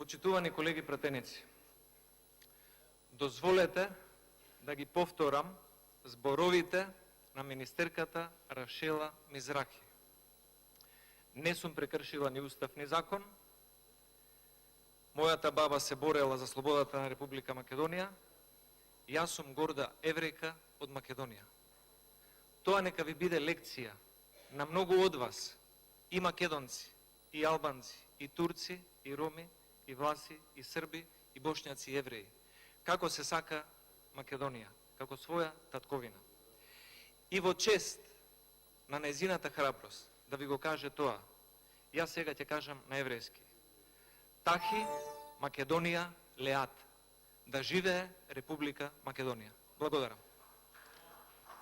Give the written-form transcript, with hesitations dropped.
Почитувани колеги пратеници, дозволете да ги повторам зборовите на министерката Рашела Мизрахи. Не сум прекршила ни устав ни закон, мојата баба се борела за слободата на Република Македонија, јас сум горда еврејка од Македонија. Тоа нека ви биде лекција на многу од вас, и македонци, и албанци, и турци, и роми, и власи, и срби, и бошњаци, и евреи. Како се сака Македонија, како своја татковина. И во чест на нејзината храброст, да ви го каже тоа, јас сега ќе кажам на еврејски. Тахи Македонија леат. Да живее Република Македонија. Благодарам.